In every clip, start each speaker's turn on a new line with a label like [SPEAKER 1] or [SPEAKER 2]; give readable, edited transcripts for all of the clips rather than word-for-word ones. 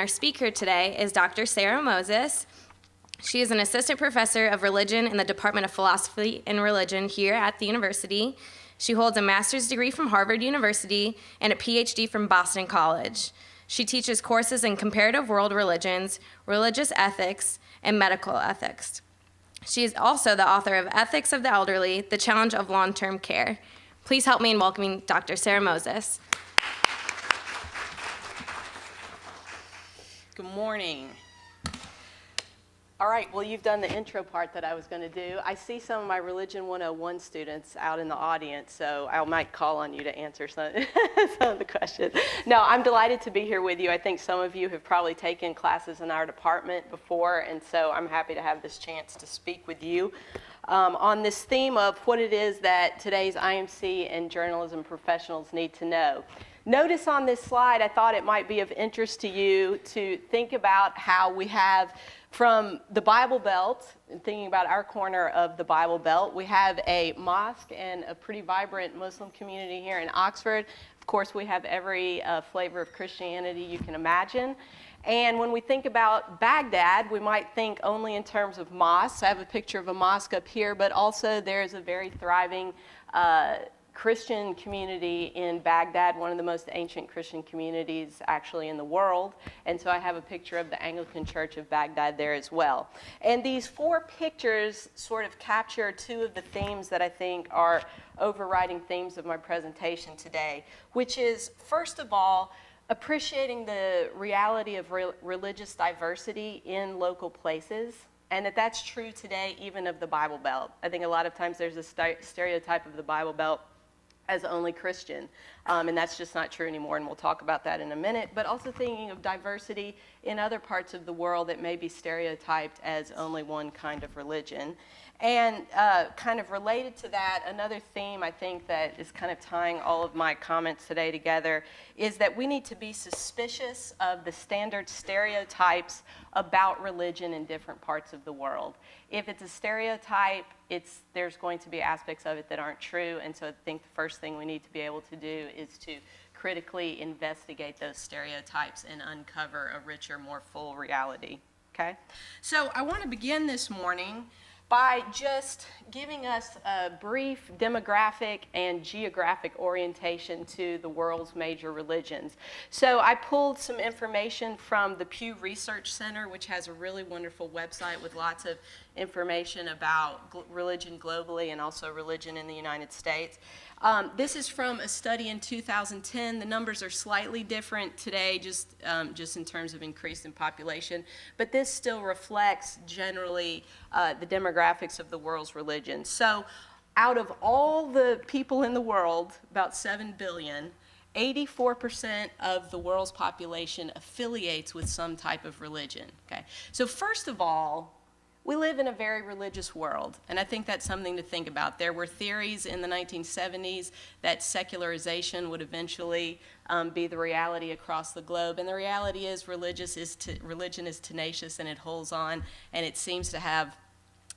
[SPEAKER 1] our speaker today is Dr. Sarah Moses. She is an assistant professor of religion in the Department of Philosophy and Religion here at the university. She holds a master's degree from Harvard University and a PhD from Boston College. She teaches courses in comparative world religions, religious ethics, and medical ethics. She is also the author of Ethics of the Elderly, The Challenge of Long-Term Care. Please help me in welcoming Dr. Sarah Moses.
[SPEAKER 2] Good morning. All right, well, you've done the intro part that I was going to do. I see some of my Religion 101 students out in the audience, so I might call on you to answer some of the questions. No, I'm delighted to be here with you. I think some of you have probably taken classes in our department before, and so I'm happy to have this chance to speak with you on this theme of what it is that today's IMC and journalism professionals need to know. Notice on this slide, I thought it might be of interest to you to think about how we have from the Bible Belt, and thinking about our corner of the Bible Belt, we have a mosque and a pretty vibrant Muslim community here in Oxford. Of course, we have every flavor of Christianity you can imagine. And when we think about Baghdad, we might think only in terms of mosques. I have a picture of a mosque up here, but also there's a very thriving Christian community in Baghdad, one of the most ancient Christian communities actually in the world. And so I have a picture of the Anglican Church of Baghdad there as well. And these four pictures sort of capture two of the themes that I think are overriding themes of my presentation today, which is, first of all, appreciating the reality of religious diversity in local places, and that's true today even of the Bible Belt. I think a lot of times there's a stereotype of the Bible Belt as only Christian, and that's just not true anymore, and we'll talk about that in a minute, but also thinking of diversity in other parts of the world that may be stereotyped as only one kind of religion. And kind of related to that, another theme I think that is kind of tying all of my comments today together is that we need to be suspicious of the standard stereotypes about religion in different parts of the world. If it's a stereotype, there's going to be aspects of it that aren't true, and so I think the first thing we need to be able to do is to critically investigate those stereotypes and uncover a richer, more full reality, okay? So I want to begin this morning by just giving us a brief demographic and geographic orientation to the world's major religions. So I pulled some information from the Pew Research Center, which has a really wonderful website with lots of information about religion globally and also religion in the United States. This is from a study in 2010. The numbers are slightly different today, just in terms of increase in population, but this still reflects generally the demographics of the world's religions. So out of all the people in the world, about 7 billion, 84% of the world's population affiliates with some type of religion. Okay? So first of all, we live in a very religious world, and I think that's something to think about. There were theories in the 1970s that secularization would eventually be the reality across the globe, and the reality is religion is tenacious and it holds on, and it seems to have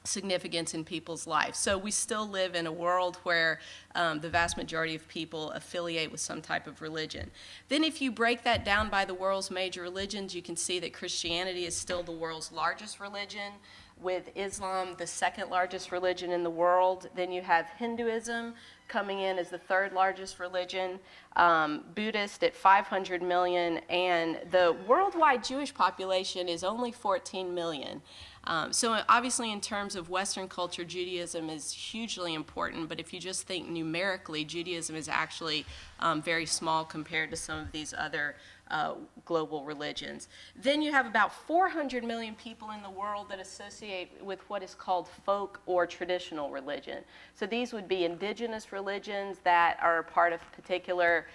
[SPEAKER 2] significance in people's lives. So we still live in a world where the vast majority of people affiliate with some type of religion. Then if you break that down by the world's major religions, you can see that Christianity is still the world's largest religion, with Islam the second largest religion in the world. Then you have Hinduism coming in as the third largest religion, Buddhist at 500 million, and the worldwide Jewish population is only 14 million. So obviously in terms of Western culture, Judaism is hugely important, but if you just think numerically, Judaism is actually very small compared to some of these other global religions. Then you have about 400 million people in the world that associate with what is called folk or traditional religion. So these would be indigenous religions that are a part of particular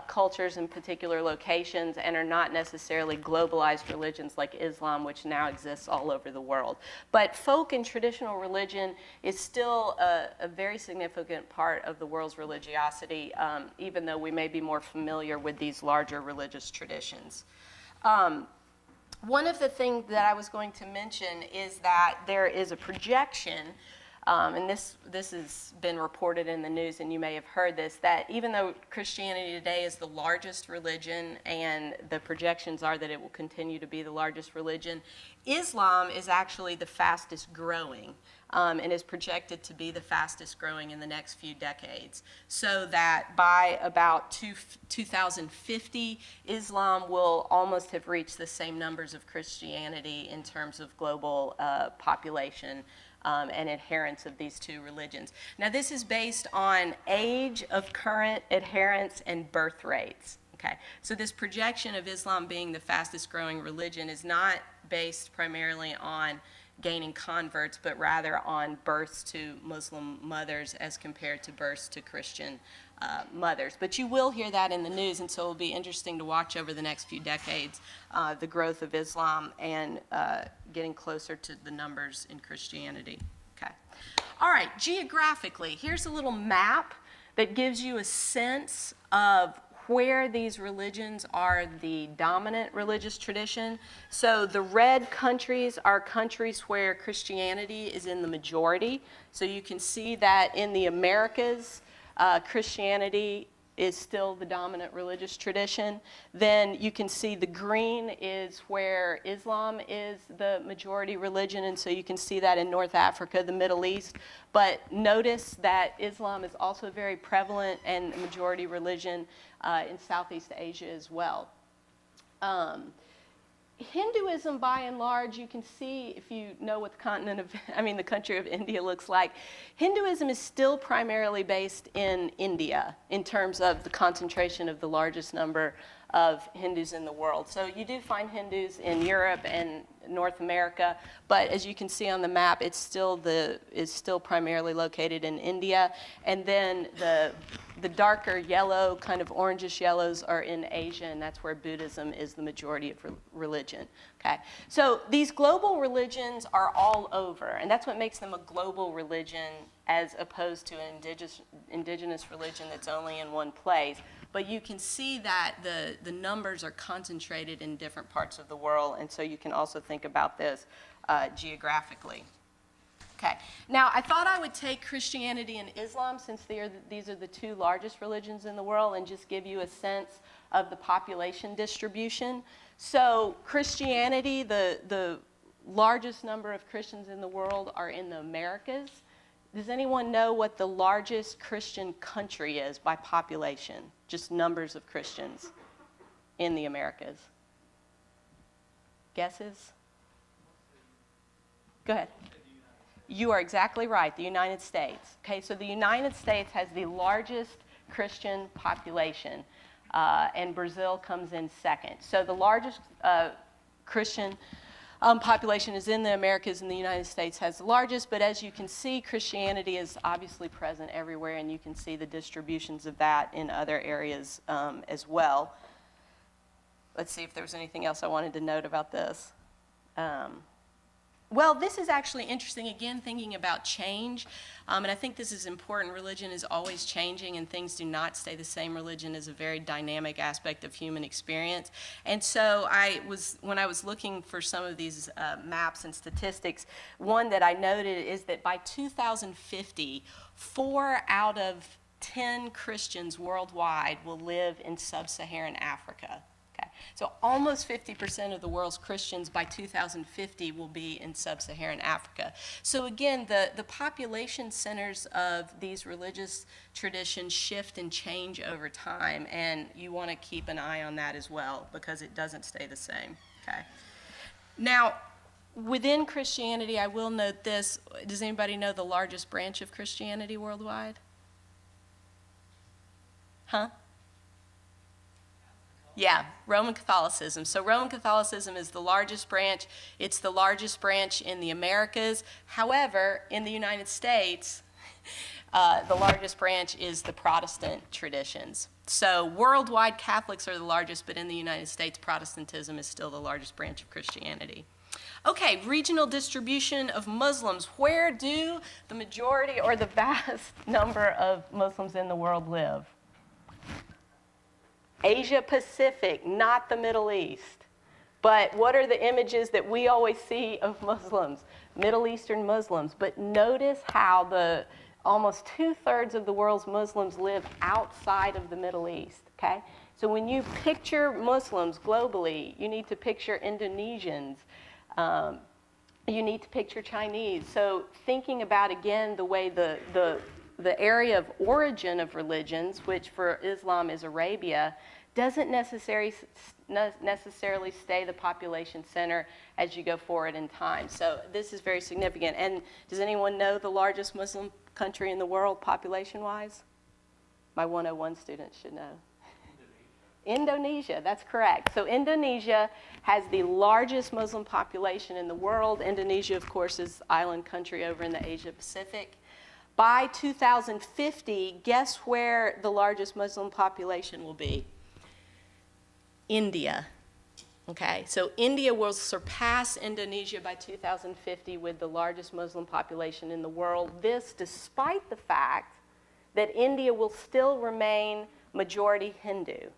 [SPEAKER 2] cultures in particular locations and are not necessarily globalized religions like Islam, which now exists all over the world. But folk and traditional religion is still a very significant part of the world's religiosity, even though we may be more familiar with these larger religious traditions. One of the things that I was going to mention is that there is a projection And this has been reported in the news, and you may have heard this, that even though Christianity today is the largest religion, and the projections are that it will continue to be the largest religion, Islam is actually the fastest growing, and is projected to be the fastest growing in the next few decades. So that by about 2050, Islam will almost have reached the same numbers of Christianity in terms of global population and adherents of these two religions. Now, this is based on age of current adherents and birth rates. Okay, so this projection of Islam being the fastest growing religion is not based primarily on gaining converts, but rather on births to Muslim mothers as compared to births to Christian mothers. But you will hear that in the news, and so it will be interesting to watch over the next few decades the growth of Islam and getting closer to the numbers in Christianity. Okay. All right, geographically, here's a little map that gives you a sense of where these religions are the dominant religious tradition. So the red countries are countries where Christianity is in the majority. So you can see that in the Americas, Christianity is still the dominant religious tradition. Then you can see the green is where Islam is the majority religion, and so you can see that in North Africa, the Middle East. But notice that Islam is also very prevalent and majority religion in Southeast Asia as well. Hinduism, by and large, you can see if you know what the country of India looks like. Hinduism is still primarily based in India in terms of the concentration of the largest number of Hindus in the world. So you do find Hindus in Europe and North America, but as you can see on the map, it's still primarily located in India. And then the darker yellow, kind of orangish yellows, are in Asia, and that's where Buddhism is the majority of religion. Okay, so these global religions are all over, and that's what makes them a global religion as opposed to an indigenous religion that's only in one place. But you can see that the numbers are concentrated in different parts of the world, and so you can also think about this geographically. Okay, now I thought I would take Christianity and Islam, since these are the two largest religions in the world, and just give you a sense of the population distribution. So Christianity, the largest number of Christians in the world are in the Americas. Does anyone know what the largest Christian country is by population? Just numbers of Christians in the Americas. Guesses? Go ahead. You are exactly right, the United States. Okay, so the United States has the largest Christian population, and Brazil comes in second. So the largest Christian population is in the Americas, and the United States has the largest, but as you can see, Christianity is obviously present everywhere, and you can see the distributions of that in other areas as well. Let's see if there was anything else I wanted to note about this. Well, this is actually interesting, again, thinking about change, and I think this is important. Religion is always changing, and things do not stay the same. Religion is a very dynamic aspect of human experience, and so when I was looking for some of these maps and statistics, one that I noted is that by 2050, 4 out of 10 Christians worldwide will live in sub-Saharan Africa. So almost 50% of the world's Christians by 2050 will be in sub-Saharan Africa. So again, the population centers of these religious traditions shift and change over time, and you want to keep an eye on that as well, because it doesn't stay the same. Okay. Now, within Christianity, I will note this. Does anybody know the largest branch of Christianity worldwide? Huh? Yeah, Roman Catholicism. So Roman Catholicism is the largest branch. It's the largest branch in the Americas. However, in the United States, the largest branch is the Protestant traditions. So worldwide, Catholics are the largest, but in the United States, Protestantism is still the largest branch of Christianity. Okay, regional distribution of Muslims. Where do the majority or the vast number of Muslims in the world live? Asia Pacific, not the Middle East. But what are the images that we always see of Muslims? Middle Eastern Muslims. But notice how almost 2/3 of the world's Muslims live outside of the Middle East, okay? So when you picture Muslims globally, you need to picture Indonesians. You need to picture Chinese. So thinking about, again, the way the area of origin of religions, which for Islam is Arabia, doesn't necessarily stay the population center as you go forward in time. So this is very significant. And does anyone know the largest Muslim country in the world population-wise? My 101 students should know. Indonesia, that's correct. So Indonesia has the largest Muslim population in the world. Indonesia, of course, is an island country over in the Asia Pacific. By 2050, guess where the largest Muslim population will be? India. Okay, so India will surpass Indonesia by 2050 with the largest Muslim population in the world. This despite the fact that India will still remain majority Hindu.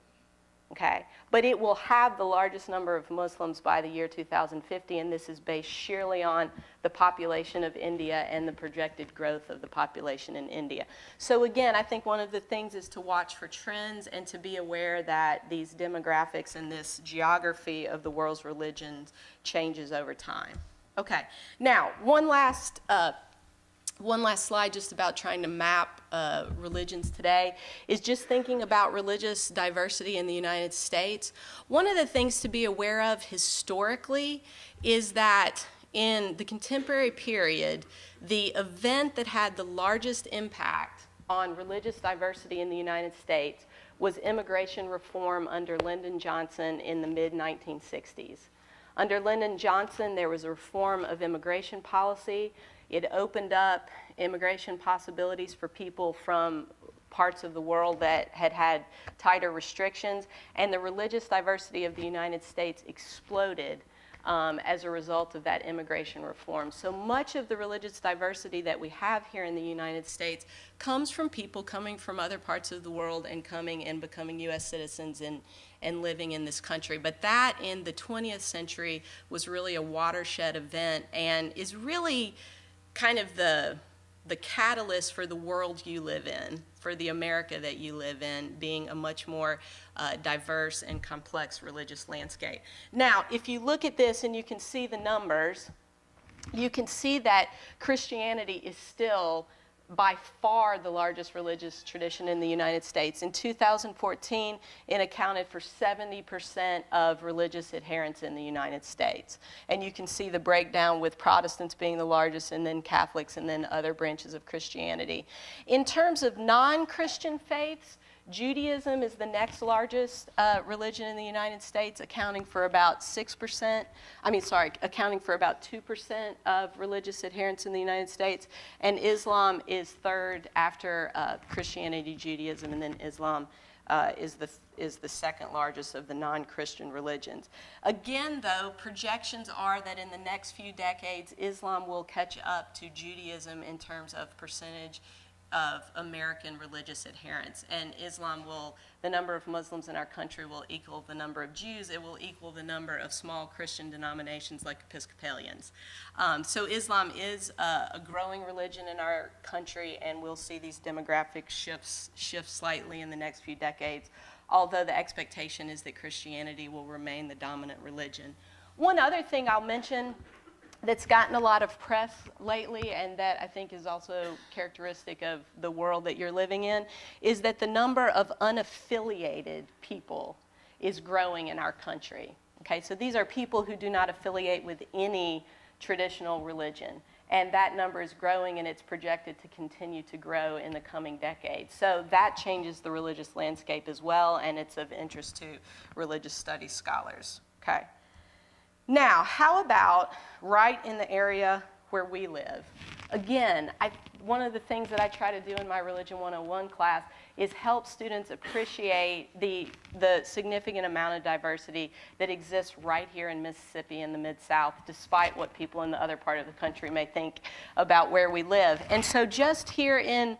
[SPEAKER 2] Okay, but it will have the largest number of Muslims by the year 2050, and this is based sheerly on the population of India and the projected growth of the population in India. So again, I think one of the things is to watch for trends and to be aware that these demographics and this geography of the world's religions changes over time. Okay, now one last slide just about trying to map religions today is just thinking about religious diversity in the United States. One of the things to be aware of historically is that in the contemporary period, the event that had the largest impact on religious diversity in the United States was immigration reform under Lyndon Johnson in the mid-1960s. Under Lyndon Johnson, there was a reform of immigration policy. It opened up immigration possibilities for people from parts of the world that had tighter restrictions, and the religious diversity of the United States exploded as a result of that immigration reform. So much of the religious diversity that we have here in the United States comes from people coming from other parts of the world and coming and becoming U.S. citizens and living in this country. But that in the 20th century was really a watershed event and is really kind of the catalyst for the world you live in, for the America that you live in, being a much more diverse and complex religious landscape. Now, if you look at this and you can see the numbers, you can see that Christianity is still by far the largest religious tradition in the United States. In 2014, it accounted for 70% of religious adherents in the United States. And you can see the breakdown with Protestants being the largest, and then Catholics, and then other branches of Christianity. In terms of non-Christian faiths, Judaism is the next largest religion in the United States, accounting for about 2% of religious adherents in the United States. And Islam is third after Christianity, Judaism, and then Islam is the second largest of the non-Christian religions. Again, though, projections are that in the next few decades, Islam will catch up to Judaism in terms of percentage of American religious adherents. And the number of Muslims in our country will equal the number of Jews. It will equal the number of small Christian denominations like Episcopalians. So Islam is a growing religion in our country, and we'll see these demographic shifts slightly in the next few decades, although the expectation is that Christianity will remain the dominant religion. One other thing I'll mention that's gotten a lot of press lately, and that I think is also characteristic of the world that you're living in, is that the number of unaffiliated people is growing in our country. Okay, so these are people who do not affiliate with any traditional religion, and that number is growing, and it's projected to continue to grow in the coming decades. So that changes the religious landscape as well, and it's of interest to religious studies scholars. Okay. Now, how about right in the area where we live? Again, one of the things that I try to do in my Religion 101 class is help students appreciate the significant amount of diversity that exists right here in Mississippi in the Mid-South, despite what people in the other part of the country may think about where we live. And so just here in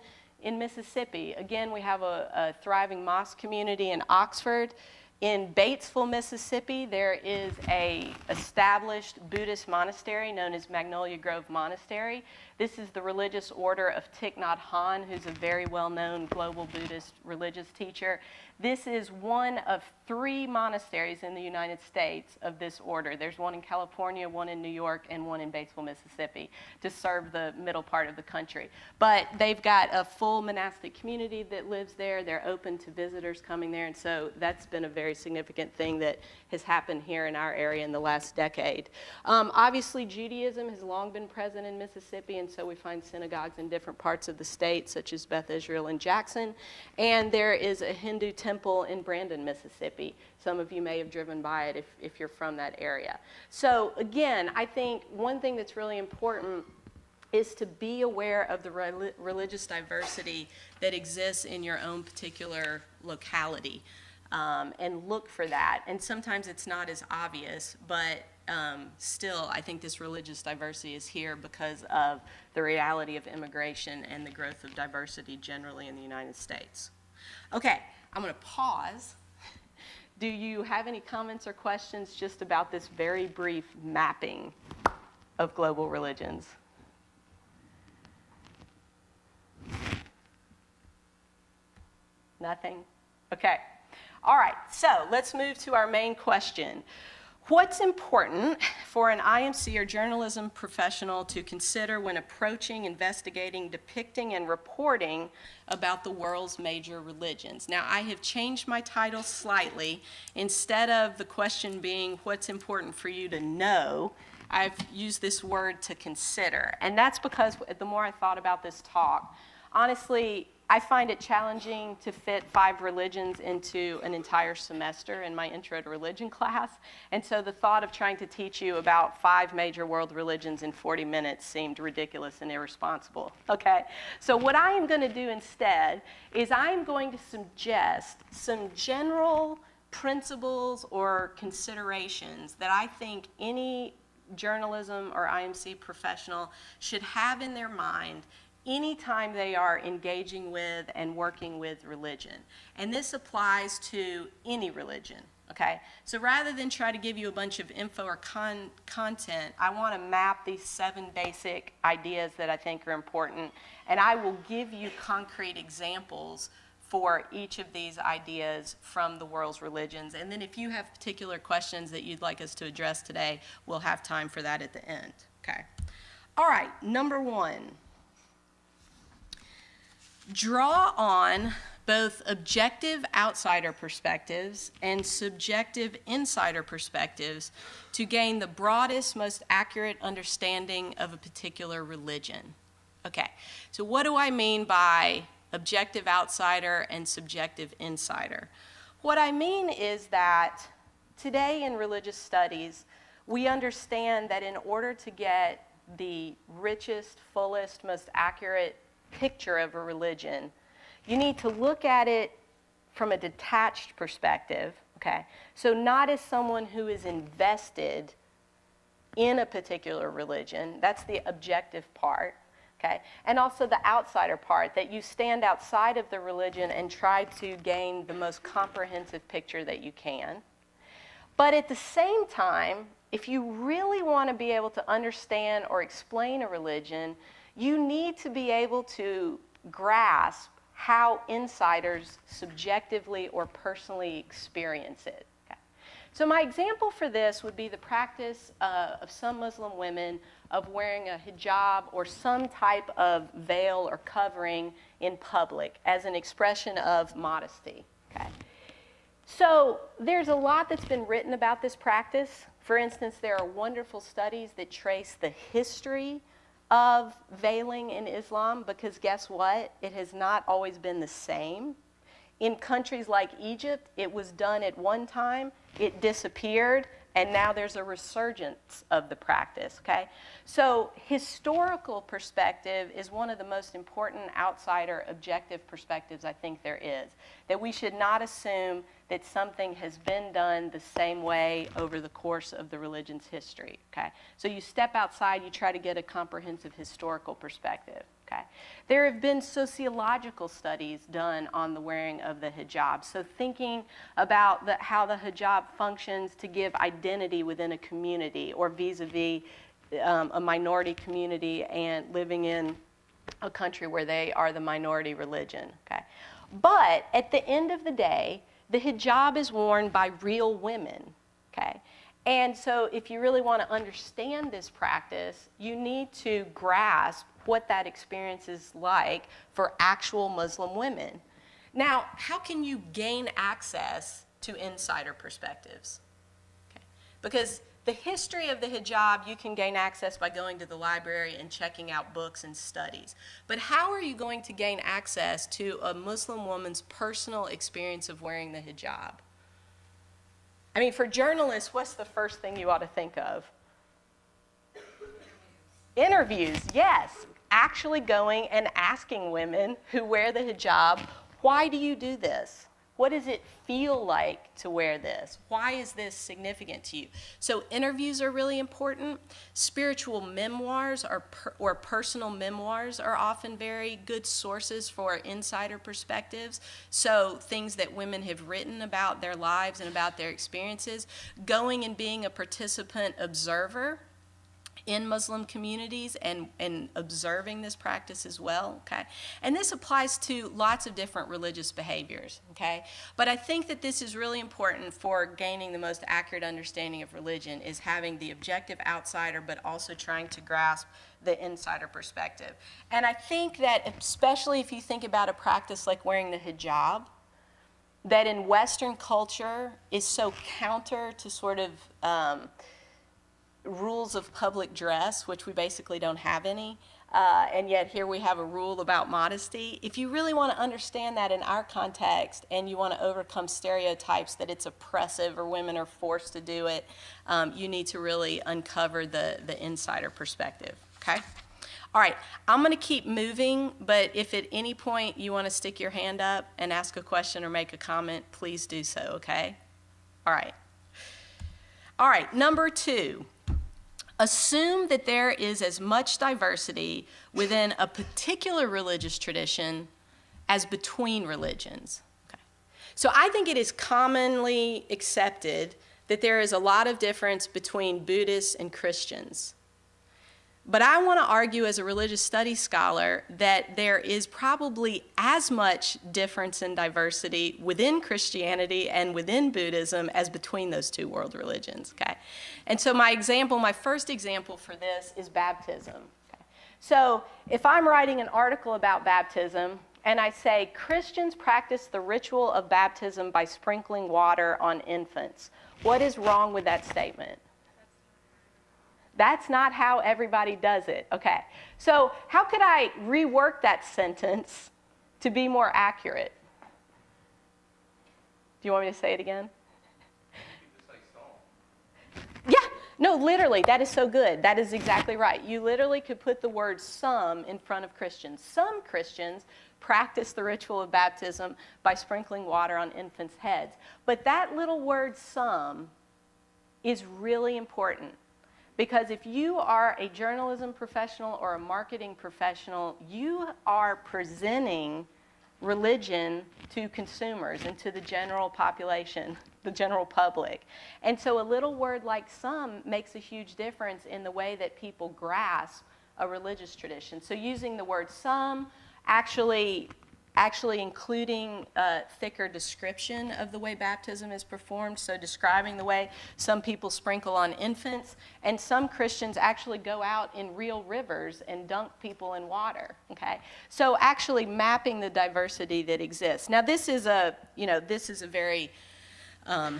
[SPEAKER 2] Mississippi, again, we have a thriving mosque community in Oxford. In Batesville, Mississippi, there is a established Buddhist monastery known as Magnolia Grove Monastery. This is the religious order of Thich Nhat Hanh, who's a very well-known global Buddhist religious teacher. This is one of 3 monasteries in the United States of this order. There's one in California, one in New York, and one in Batesville, Mississippi, to serve the middle part of the country. But they've got a full monastic community that lives there. They're open to visitors coming there, and so that's been a very significant thing that has happened here in our area in the last decade. Obviously, Judaism has long been present in Mississippi, and so we find synagogues in different parts of the state, such as Beth Israel and Jackson. And there is a Hindu temple in Brandon, Mississippi. Some of you may have driven by it if you're from that area. So again, I think one thing that's really important is to be aware of the religious diversity that exists in your own particular locality, and look for that. And sometimes it's not as obvious, but still, I think this religious diversity is here because of the reality of immigration and the growth of diversity generally in the United States. Okay, I'm going to pause. Do you have any comments or questions just about this very brief mapping of global religions? Nothing? Okay. All right, so let's move to our main question. What's important for an IMC or journalism professional to consider when approaching, investigating, depicting, and reporting about the world's major religions? Now, I have changed my title slightly. Instead of the question being, what's important for you to know, I've used this word to consider. And that's because the more I thought about this talk, honestly, I find it challenging to fit 5 religions into an entire semester in my Intro to Religion class. And so the thought of trying to teach you about 5 major world religions in 40 minutes seemed ridiculous and irresponsible. Okay? So what I am going to do instead is I'm going to suggest some general principles or considerations that I think any journalism or IMC professional should have in their mind anytime they are engaging with and working with religion. And this applies to any religion, okay? So rather than try to give you a bunch of info or content, I want to map these 7 basic ideas that I think are important, and I will give you concrete examples for each of these ideas from the world's religions. And then if you have particular questions that you'd like us to address today, we'll have time for that at the end, okay? All right, number 1. Draw on both objective outsider perspectives and subjective insider perspectives to gain the broadest, most accurate understanding of a particular religion. Okay, so what do I mean by objective outsider and subjective insider? What I mean is that today in religious studies, we understand that in order to get the richest, fullest, most accurate picture of a religion, you need to look at it from a detached perspective, okay? So not as someone who is invested in a particular religion. That's the objective part, okay? And also the outsider part, that you stand outside of the religion and try to gain the most comprehensive picture that you can. But at the same time, if you really want to be able to understand or explain a religion, you need to be able to grasp how insiders subjectively or personally experience it. Okay. So my example for this would be the practice of some Muslim women of wearing a hijab or some type of veil or covering in public as an expression of modesty. Okay. So there's a lot that's been written about this practice. For instance, there are wonderful studies that trace the history of veiling in Islam, because guess what? It has not always been the same. In countries like Egypt, it was done at one time, it disappeared, and now there's a resurgence of the practice, okay? So historical perspective is one of the most important outsider objective perspectives I think there is, that we should not assume that something has been done the same way over the course of the religion's history, okay? So you step outside, you try to get a comprehensive historical perspective, okay? Okay. There have been sociological studies done on the wearing of the hijab. So thinking about how the hijab functions to give identity within a community or vis-a-vis a minority community and living in a country where they are the minority religion. Okay. But at the end of the day, the hijab is worn by real women. Okay. And so if you really want to understand this practice, you need to grasp what that experience is like for actual Muslim women. Now, how can you gain access to insider perspectives? Okay. Because the history of the hijab, you can gain access by going to the library and checking out books and studies. But how are you going to gain access to a Muslim woman's personal experience of wearing the hijab? I mean, for journalists, what's the first thing you ought to think of? Interviews, yes. Actually going and asking women who wear the hijab, why do you do this? What does it feel like to wear this? Why is this significant to you? So interviews are really important. Spiritual memoirs or personal memoirs are often very good sources for insider perspectives. So things that women have written about their lives and about their experiences. Going and being a participant observer in Muslim communities and observing this practice as well, okay? And this applies to lots of different religious behaviors, okay? But I think that this is really important for gaining the most accurate understanding of religion, is having the objective outsider but also trying to grasp the insider perspective. And I think that especially if you think about a practice like wearing the hijab, that in Western culture is so counter to sort of rules of public dress, which we basically don't have any, and yet here we have a rule about modesty. If you really want to understand that in our context and you want to overcome stereotypes that it's oppressive or women are forced to do it, you need to really uncover the insider perspective, okay? All right, I'm going to keep moving, but if at any point you want to stick your hand up and ask a question or make a comment, please do so, okay? All right. All right, number 2. Assume that there is as much diversity within a particular religious tradition as between religions. Okay. So I think it is commonly accepted that there is a lot of difference between Buddhists and Christians. But I want to argue as a religious studies scholar that there is probably as much difference and diversity within Christianity and within Buddhism as between those two world religions, okay? And so my first example for this is baptism. Okay? So if I'm writing an article about baptism and I say Christians practice the ritual of baptism by sprinkling water on infants, what is wrong with that statement? That's not how everybody does it. Okay. So how could I rework that sentence to be more accurate? Do you want me to say it again? Yeah. No, literally, that is so good. That is exactly right. You literally could put the word some in front of Christians. Some Christians practice the ritual of baptism by sprinkling water on infants' heads. But that little word some is really important. Because if you are a journalism professional or a marketing professional, you are presenting religion to consumers and to the general population, the general public. And so a little word like some makes a huge difference in the way that people grasp a religious tradition. So using the word some, actually including a thicker description of the way baptism is performed, so describing the way some people sprinkle on infants, and some Christians actually go out in real rivers and dunk people in water, okay? So actually mapping the diversity that exists. Now this is a very, I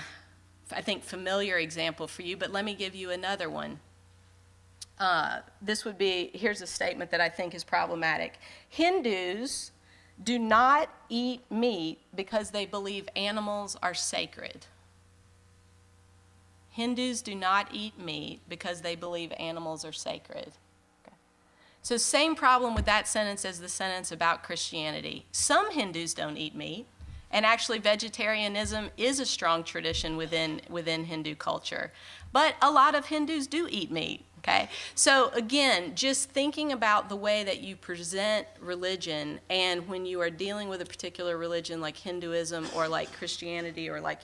[SPEAKER 2] think, familiar example for you, but let me give you another one. Here's a statement that I think is problematic. Hindus do not eat meat because they believe animals are sacred. Hindus do not eat meat because they believe animals are sacred. Okay. So same problem with that sentence as the sentence about Christianity. Some Hindus don't eat meat, and actually vegetarianism is a strong tradition within Hindu culture. But a lot of Hindus do eat meat. Okay, so again, just thinking about the way that you present religion, and when you are dealing with a particular religion like Hinduism or like Christianity or like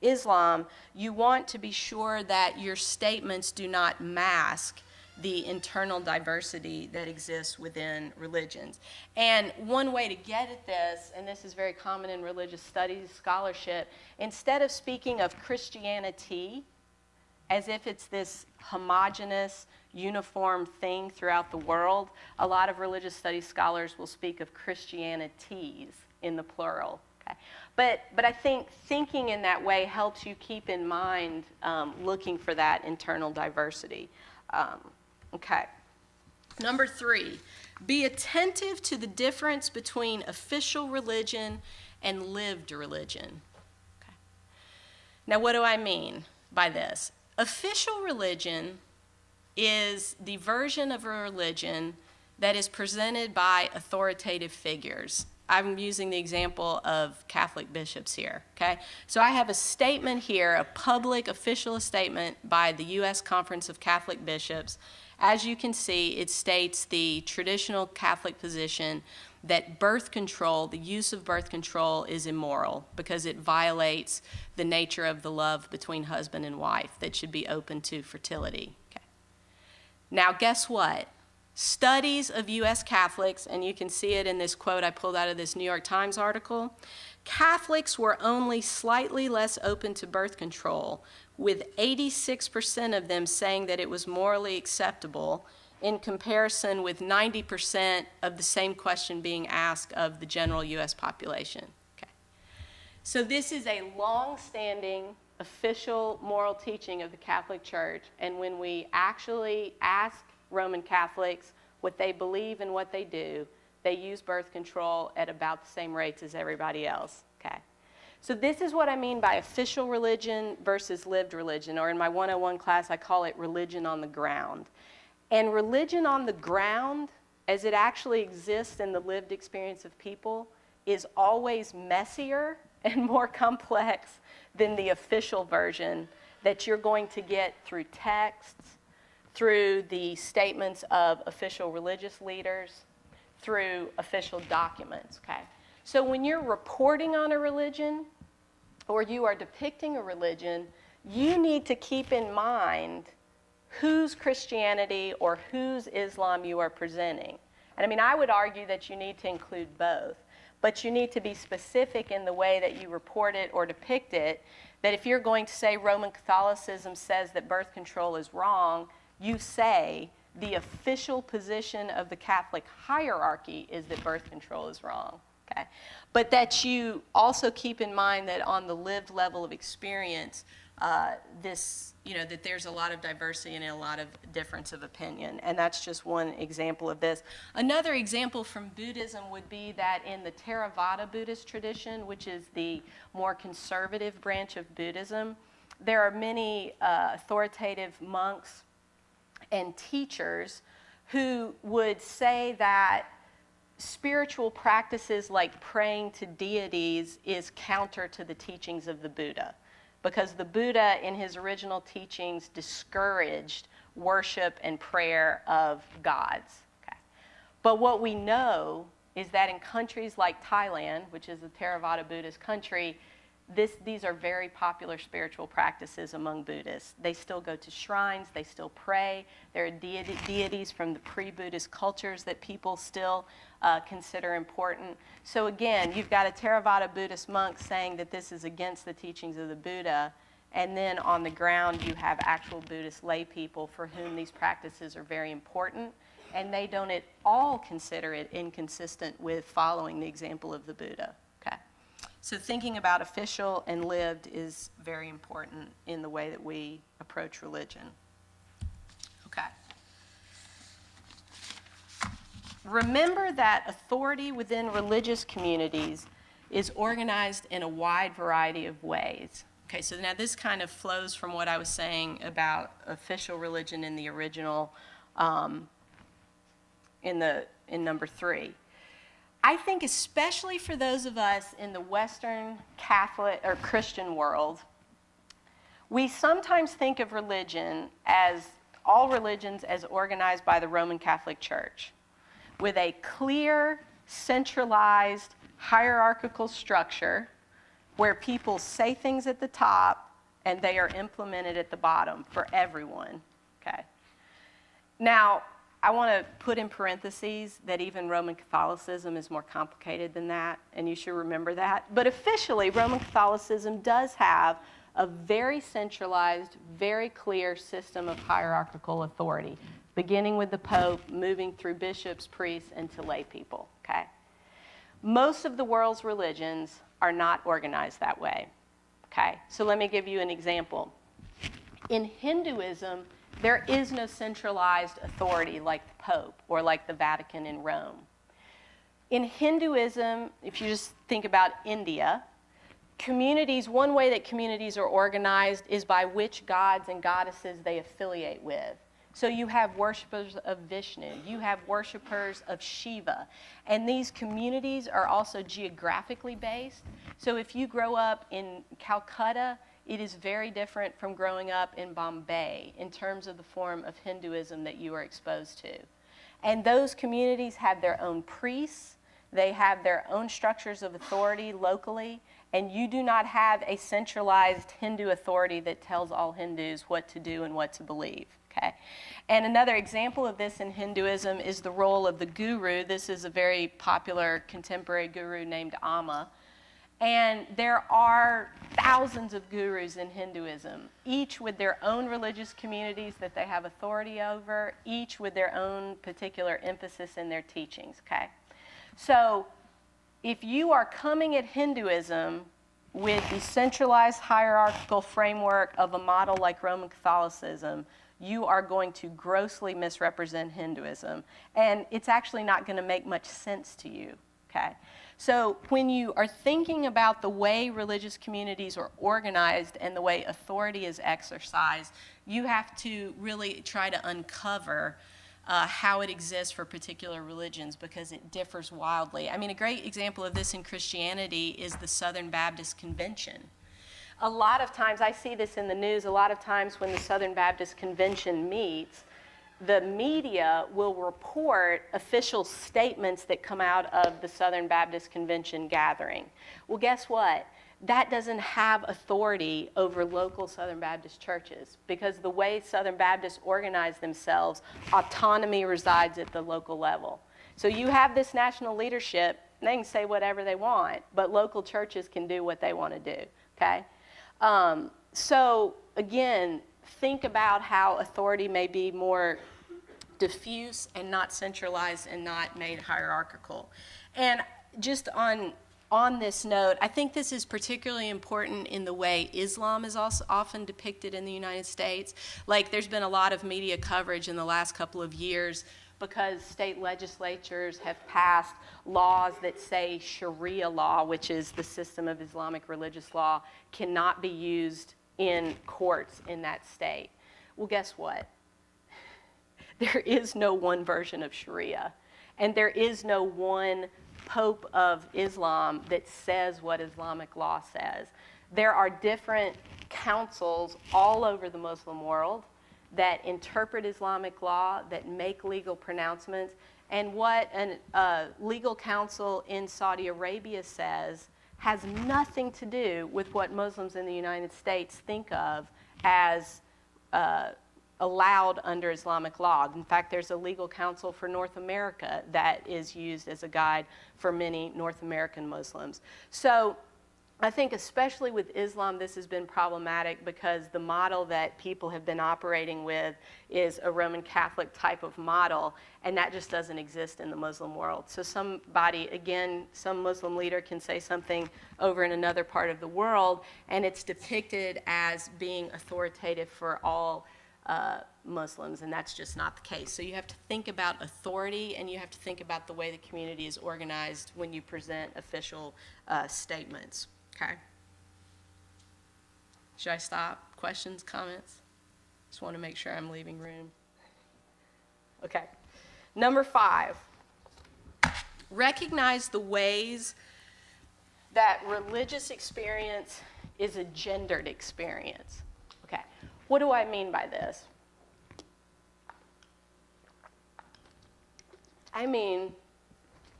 [SPEAKER 2] Islam, you want to be sure that your statements do not mask the internal diversity that exists within religions. And one way to get at this, and this is very common in religious studies scholarship, instead of speaking of Christianity as if it's this homogeneous, uniform thing throughout the world, a lot of religious studies scholars will speak of Christianities in the plural. Okay? But I think thinking in that way helps you keep in mind looking for that internal diversity. Okay. Number 3, be attentive to the difference between official religion and lived religion. Okay. Now, what do I mean by this? Official religion is the version of a religion that is presented by authoritative figures. I'm using the example of Catholic bishops here, okay? So I have a statement here, a public official statement by the U.S. Conference of Catholic Bishops. As you can see, it states the traditional Catholic position that birth control, the use of birth control, is immoral because it violates the nature of the love between husband and wife that should be open to fertility. Okay. Now, guess what? Studies of U.S. Catholics, and you can see it in this quote I pulled out of this New York Times article, Catholics were only slightly less open to birth control, with 86% of them saying that it was morally acceptable, in comparison with 90% of the same question being asked of the general U.S. population. Okay. So this is a long-standing official moral teaching of the Catholic Church, and when we actually ask Roman Catholics what they believe and what they do, they use birth control at about the same rates as everybody else. Okay. So this is what I mean by official religion versus lived religion, or in my 101 class I call it religion on the ground. And religion on the ground, as it actually exists in the lived experience of people, is always messier and more complex than the official version that you're going to get through texts, through the statements of official religious leaders, through official documents, okay? So when you're reporting on a religion or you are depicting a religion, you need to keep in mind whose Christianity or whose Islam you are presenting. And I mean, I would argue that you need to include both, but you need to be specific in the way that you report it or depict it, that if you're going to say Roman Catholicism says that birth control is wrong, you say the official position of the Catholic hierarchy is that birth control is wrong. Okay? But that you also keep in mind that on the lived level of experience, that there's a lot of diversity and a lot of difference of opinion. And that's just one example of this. Another example from Buddhism would be that in the Theravada Buddhist tradition, which is the more conservative branch of Buddhism, there are many authoritative monks and teachers who would say that spiritual practices like praying to deities is counter to the teachings of the Buddha, because the Buddha in his original teachings discouraged worship and prayer of gods. Okay. But what we know is that in countries like Thailand, which is a Theravada Buddhist country, these are very popular spiritual practices among Buddhists. They still go to shrines, they still pray. There are deities from the pre-Buddhist cultures that people still consider important. So again, you've got a Theravada Buddhist monk saying that this is against the teachings of the Buddha, and then on the ground you have actual Buddhist lay people for whom these practices are very important, and they don't at all consider it inconsistent with following the example of the Buddha. Okay. So thinking about official and lived is very important in the way that we approach religion. Okay. Remember that authority within religious communities is organized in a wide variety of ways. Okay, so now this kind of flows from what I was saying about official religion in the original, in number 3. I think especially for those of us in the Western Catholic or Christian world, we sometimes think of religion as all religions as organized by the Roman Catholic Church, with a clear, centralized, hierarchical structure where people say things at the top and they are implemented at the bottom for everyone, okay? Now, I want to put in parentheses that even Roman Catholicism is more complicated than that, and you should remember that. But officially, Roman Catholicism does have a very centralized, very clear system of hierarchical authority, beginning with the Pope, moving through bishops, priests, and to lay people, okay? Most of the world's religions are not organized that way, okay? So let me give you an example. In Hinduism, there is no centralized authority like the Pope or like the Vatican in Rome. In Hinduism, if you just think about India, communities, one way that communities are organized is by which gods and goddesses they affiliate with. So you have worshipers of Vishnu, you have worshipers of Shiva, and these communities are also geographically based. So if you grow up in Calcutta, it is very different from growing up in Bombay in terms of the form of Hinduism that you are exposed to. And those communities have their own priests, they have their own structures of authority locally, and you do not have a centralized Hindu authority that tells all Hindus what to do and what to believe, okay? And another example of this in Hinduism is the role of the guru. This is a very popular contemporary guru named Amma. And there are thousands of gurus in Hinduism, each with their own religious communities that they have authority over, each with their own particular emphasis in their teachings, okay? So if you are coming at Hinduism with the centralized hierarchical framework of a model like Roman Catholicism, you are going to grossly misrepresent Hinduism, and it's actually not going to make much sense to you, okay? So when you are thinking about the way religious communities are organized and the way authority is exercised, you have to really try to uncover how it exists for particular religions, because it differs wildly. I mean, a great example of this in Christianity is the Southern Baptist Convention. A lot of times, I see this in the news, a lot of times when the Southern Baptist Convention meets, the media will report official statements that come out of the Southern Baptist Convention gathering. Well, guess what? That doesn't have authority over local Southern Baptist churches, because the way Southern Baptists organize themselves, autonomy resides at the local level. So you have this national leadership, they can say whatever they want, but local churches can do what they want to do, okay? So again, think about how authority may be more diffuse and not centralized and not made hierarchical. And just on this note, I think this is particularly important in the way Islam is also often depicted in the United States. Like, there's been a lot of media coverage in the last couple of years because state legislatures have passed laws that say Sharia law, which is the system of Islamic religious law, cannot be used in courts in that state. Well, guess what? There is no one version of Sharia, and there is no one Pope of Islam that says what Islamic law says. There are different councils all over the Muslim world that interpret Islamic law, that make legal pronouncements, and what a legal council in Saudi Arabia says has nothing to do with what Muslims in the United States think of as allowed under Islamic law. In fact, there's a legal council for North America that is used as a guide for many North American Muslims. So I think especially with Islam, this has been problematic because the model that people have been operating with is a Roman Catholic type of model, and that just doesn't exist in the Muslim world. So somebody, again, some Muslim leader can say something over in another part of the world, and it's depicted as being authoritative for all Muslims, and that's just not the case. So you have to think about authority, and you have to think about the way the community is organized when you present official statements. Okay. Should I stop? Questions, comments? Just want to make sure I'm leaving room. Okay. Number 5, recognize the ways that religious experience is a gendered experience. Okay. What do I mean by this? I mean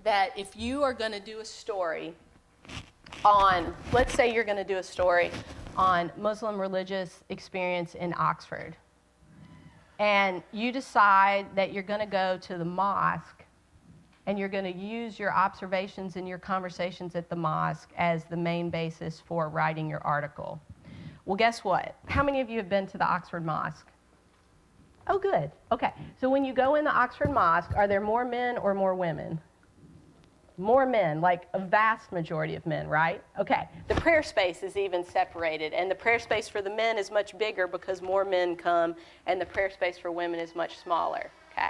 [SPEAKER 2] that if you are going to do a story on, let's say you're going to do a story on Muslim religious experience in Oxford, and you decide that you're going to go to the mosque and you're going to use your observations and your conversations at the mosque as the main basis for writing your article. Well, guess what? How many of you have been to the Oxford Mosque? Oh, good. Okay. So when you go in the Oxford Mosque, are there more men or more women? More men, like a vast majority of men, right? Okay. The prayer space is even separated, and the prayer space for the men is much bigger because more men come, and the prayer space for women is much smaller. Okay.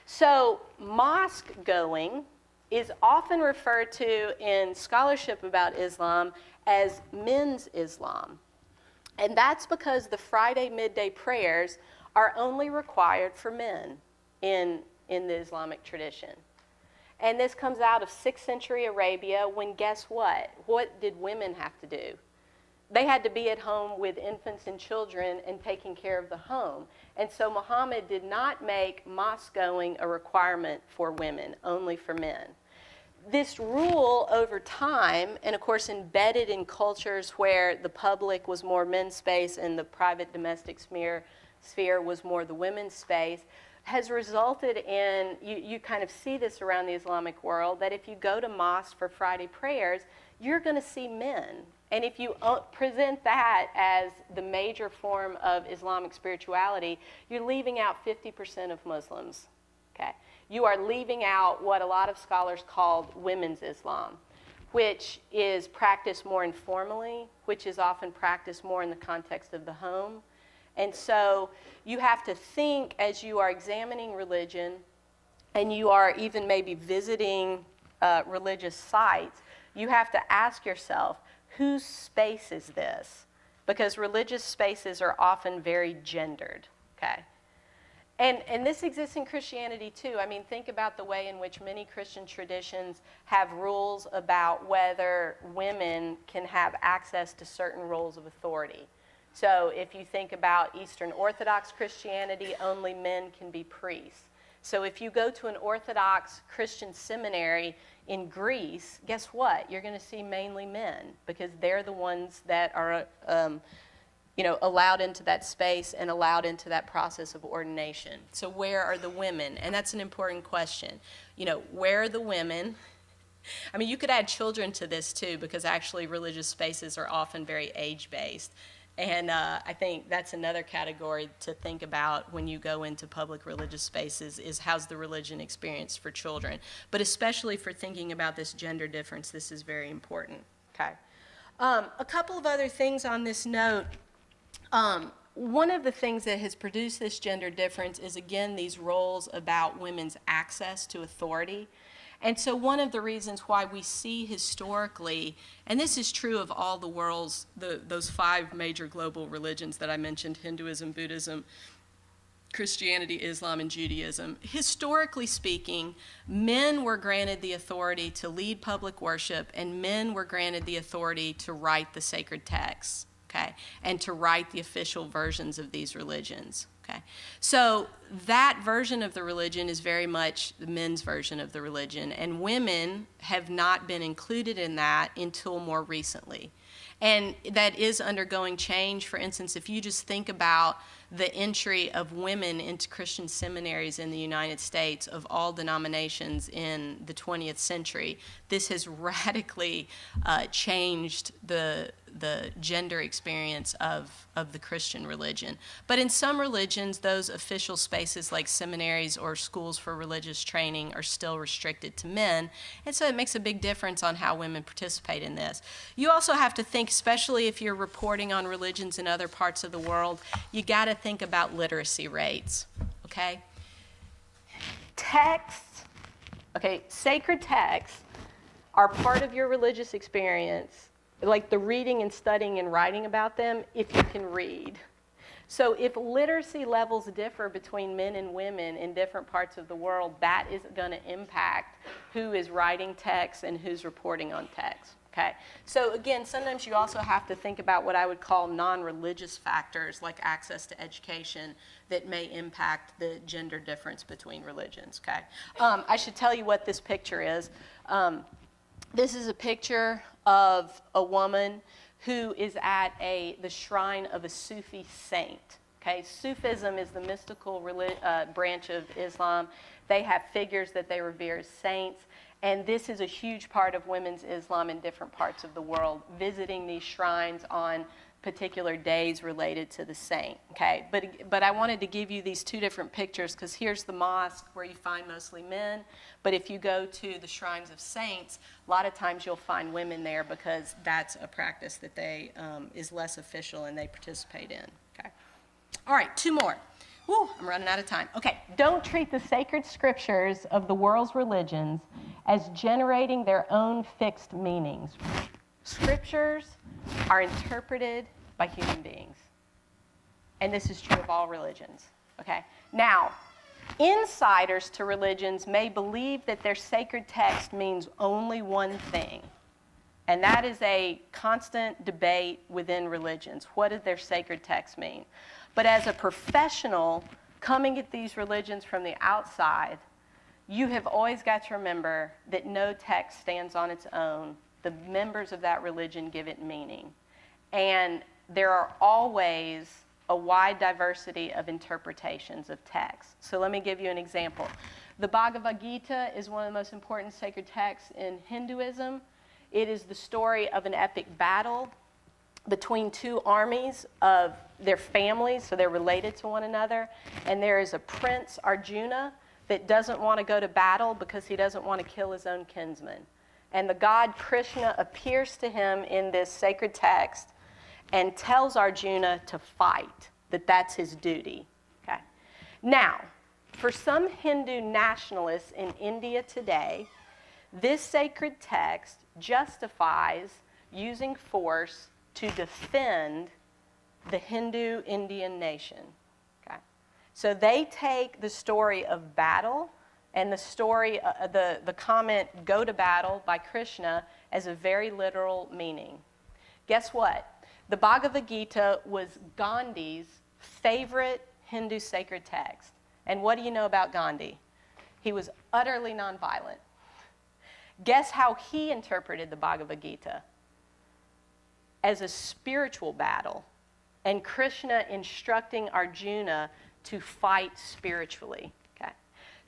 [SPEAKER 2] So mosque going is often referred to in scholarship about Islam as men's Islam. And that's because the Friday midday prayers are only required for men in the Islamic tradition. And this comes out of 6th century Arabia when, guess what? What did women have to do? They had to be at home with infants and children and taking care of the home. And so Muhammad did not make mosque going a requirement for women, only for men. This rule over time, and of course embedded in cultures where the public was more men's space and the private domestic sphere was more the women's space, has resulted in, you kind of see this around the Islamic world, that if you go to mosque for Friday prayers, you're going to see men. And if you present that as the major form of Islamic spirituality, you're leaving out 50% of Muslims. Okay? You are leaving out what a lot of scholars call women's Islam, which is practiced more informally, which is often practiced more in the context of the home. And so you have to think, as you are examining religion and you are even maybe visiting religious sites, you have to ask yourself, whose space is this? Because religious spaces are often very gendered, okay? And this exists in Christianity too. I mean, think about the way in which many Christian traditions have rules about whether women can have access to certain roles of authority. So if you think about Eastern Orthodox Christianity, only men can be priests. So if you go to an Orthodox Christian seminary in Greece, guess what? You're going to see mainly men because they're the ones that are allowed into that space and allowed into that process of ordination. So where are the women? And that's an important question. Where are the women? I mean, you could add children to this too, because actually religious spaces are often very age-based. And I think that's another category to think about when you go into public religious spaces is how's the religion experience for children. But especially for thinking about this gender difference, this is very important. Okay. A couple of other things on this note. One of the things that has produced this gender difference is, again, these roles about women's access to authority. And so one of the reasons why we see historically, and this is true of all the world's, those 5 major global religions that I mentioned, Hinduism, Buddhism, Christianity, Islam, and Judaism. Historically speaking, men were granted the authority to lead public worship, and men were granted the authority to write the sacred texts, okay, and to write the official versions of these religions. Okay, so that version of the religion is very much the men's version of the religion, and women have not been included in that until more recently. And that is undergoing change. For instance, if you just think about the entry of women into Christian seminaries in the United States of all denominations in the 20th century, this has radically changed the gender experience of the Christian religion. But in some religions, those official spaces like seminaries or schools for religious training are still restricted to men, and so it makes a big difference on how women participate in this. You also have to think, especially if you're reporting on religions in other parts of the world, you got to think about literacy rates, okay? Texts, okay, sacred texts are part of your religious experience, like the reading and studying and writing about them, if you can read. So if literacy levels differ between men and women in different parts of the world, that is going to impact who is writing text and who's reporting on text. Okay? So again, sometimes you also have to think about what I would call non-religious factors like access to education that may impact the gender difference between religions. Okay? I should tell you what this picture is. This is a picture of a woman who is at the shrine of a Sufi saint. Okay, Sufism is the mystical branch of Islam. They have figures that they revere as saints, and this is a huge part of women's Islam in different parts of the world, visiting these shrines on particular days related to the saint. Okay, but I wanted to give you these two different pictures because here's the mosque where you find mostly men, but if you go to the shrines of saints, a lot of times you'll find women there because that's a practice that they is less official and they participate in. Okay, all right, two more. Woo, I'm running out of time. Okay, don't treat the sacred scriptures of the world's religions as generating their own fixed meanings. Scriptures are interpreted by human beings. And this is true of all religions. Okay? Now, insiders to religions may believe that their sacred text means only one thing. And that is a constant debate within religions. What does their sacred text mean? But as a professional coming at these religions from the outside, you have always got to remember that no text stands on its own. The members of that religion give it meaning. And there are always a wide diversity of interpretations of text. So let me give you an example. The Bhagavad Gita is one of the most important sacred texts in Hinduism. It is the story of an epic battle between two armies of their families, so they're related to one another. And there is a prince, Arjuna, that doesn't want to go to battle because he doesn't want to kill his own kinsman. And the god Krishna appears to him in this sacred text and tells Arjuna to fight, that that's his duty. Okay. Now, for some Hindu nationalists in India today, this sacred text justifies using force to defend the Hindu Indian nation. Okay. So they take the story of battle and the story, the comment, go to battle by Krishna as a very literal meaning. Guess what? The Bhagavad Gita was Gandhi's favorite Hindu sacred text. And what do you know about Gandhi? He was utterly nonviolent. Guess how he interpreted the Bhagavad Gita? As a spiritual battle. And Krishna instructing Arjuna to fight spiritually.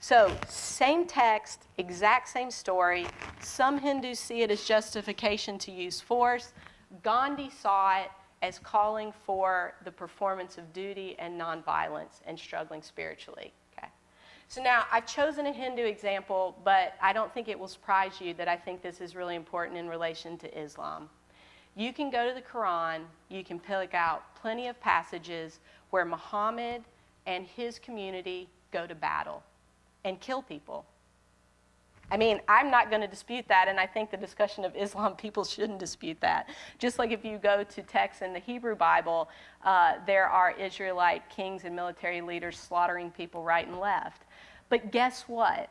[SPEAKER 2] So, same text, exact same story. Some Hindus see it as justification to use force. Gandhi saw it as calling for the performance of duty and nonviolence and struggling spiritually. Okay. So now, I've chosen a Hindu example, but I don't think it will surprise you that I think this is really important in relation to Islam. You can go to the Quran, you can pick out plenty of passages where Muhammad and his community go to battle and kill people. I mean, I'm not going to dispute that, and I think the discussion of Islam, people shouldn't dispute that. Just like if you go to texts in the Hebrew Bible, there are Israelite kings and military leaders slaughtering people right and left. But guess what?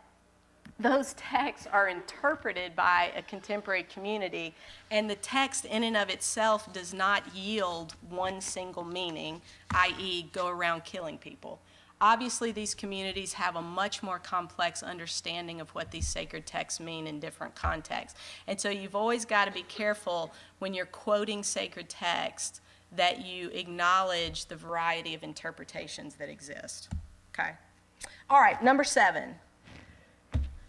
[SPEAKER 2] Those texts are interpreted by a contemporary community, and the text in and of itself does not yield one single meaning, i.e., go around killing people. Obviously, these communities have a much more complex understanding of what these sacred texts mean in different contexts. And so you've always got to be careful when you're quoting sacred texts that you acknowledge the variety of interpretations that exist. Okay? All right, number 7.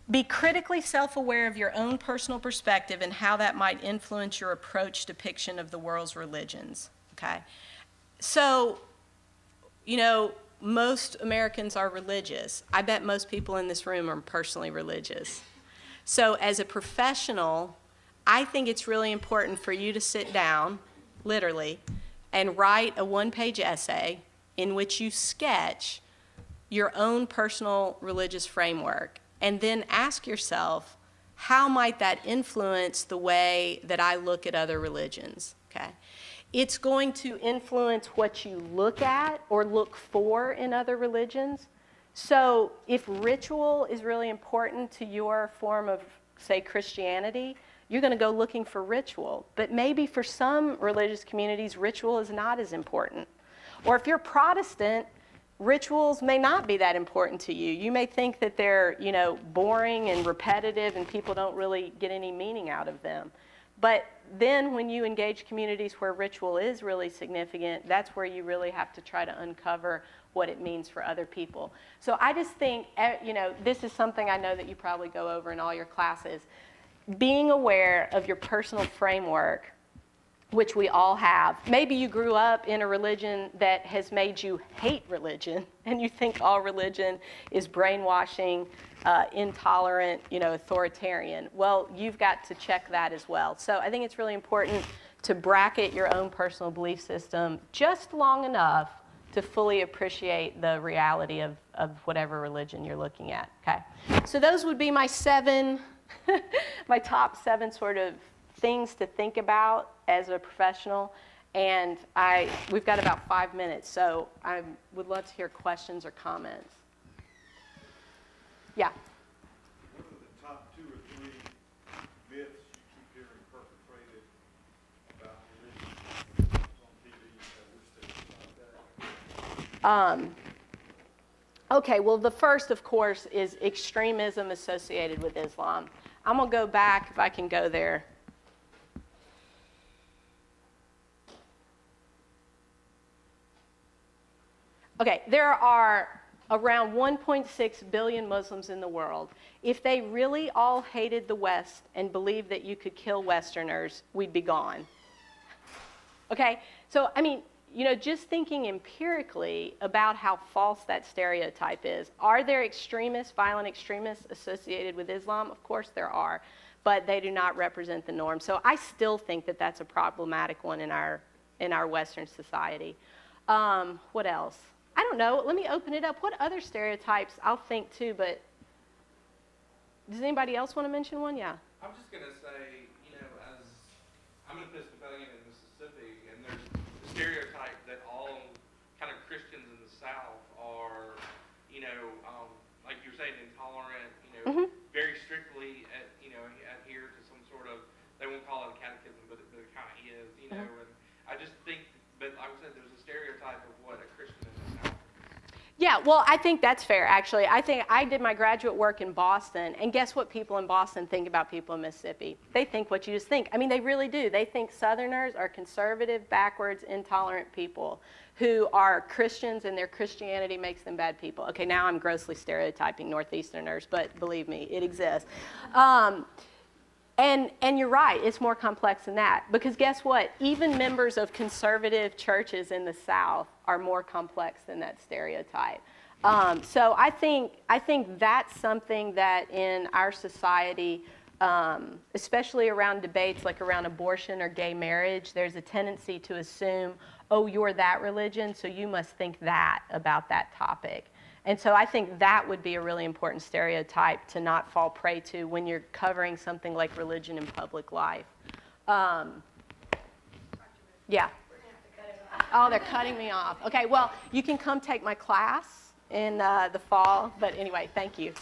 [SPEAKER 2] Be critically self-aware of your own personal perspective and how that might influence your approach depiction of the world's religions. Okay? So, you know, most Americans are religious. I bet most people in this room are personally religious. So as a professional, I think it's really important for you to sit down, literally, and write a one-page essay in which you sketch your own personal religious framework, and then ask yourself, how might that influence the way that I look at other religions? Okay? it's going to influence what you look at or look for in other religions. So if ritual is really important to your form of, say, Christianity, you're going to go looking for ritual. But maybe for some religious communities, ritual is not as important. Or if you're Protestant, rituals may not be that important to you. You may think that they're, boring and repetitive and people don't really get any meaning out of them. But then when you engage communities where ritual is really significant, that's where you really have to try to uncover what it means for other people. So I just think, this is something I know that you probably go over in all your classes. Being aware of your personal framework, which we all have. Maybe you grew up in a religion that has made you hate religion, and you think all religion is brainwashing, intolerant, authoritarian. Well, you've got to check that as well. So I think it's really important to bracket your own personal belief system just long enough to fully appreciate the reality of whatever religion you're looking at, okay? So those would be my my top 7 sort of things to think about as a professional, and we've got about 5 minutes, so I would love to hear questions or comments. Yeah?
[SPEAKER 3] What are the top 2 or 3 myths you keep hearing perpetrated about religion on TV that we're studying?
[SPEAKER 2] Okay, well, the first, of course, is extremism associated with Islam. I'm going to go back, if I can go there. Okay, there are around 1.6 billion Muslims in the world. If they really all hated the West and believed that you could kill Westerners, we'd be gone. Okay, so, just thinking empirically about how false that stereotype is. Are there extremists, violent extremists associated with Islam? Of course there are, but they do not represent the norm. So I still think that that's a problematic one in our Western society. What else? I don't know. Let me open it up. What other stereotypes? I'll think too, but does anybody else want to mention one? Yeah.
[SPEAKER 4] I'm just going to say, as I'm an Episcopalian in Mississippi, and there's the stereotype that all kind of Christians in the South are, like you're saying, intolerant, very strictly, adhere to some sort of, they won't call it a catechism, but it kind of is, and I just think, but like I said, there's a stereotype of what a Christian in the South is.
[SPEAKER 2] Yeah, well, I think that's fair, actually. I think I did my graduate work in Boston, and guess what people in Boston think about people in Mississippi? They think what you just think. They really do. They think Southerners are conservative, backwards, intolerant people who are Christians, and their Christianity makes them bad people. Okay, now I'm grossly stereotyping Northeasterners, but believe me, it exists. And you're right, it's more complex than that. Because guess what? Even members of conservative churches in the South are more complex than that stereotype. So I think that's something that in our society, especially around debates like around abortion or gay marriage, there's a tendency to assume, oh, you're that religion, so you must think that about that topic. And so I think that would be a really important stereotype to not fall prey to when you're covering something like religion in public life. Yeah. Oh, they're cutting me off. Okay, well, you can come take my class in the fall. But anyway, thank you.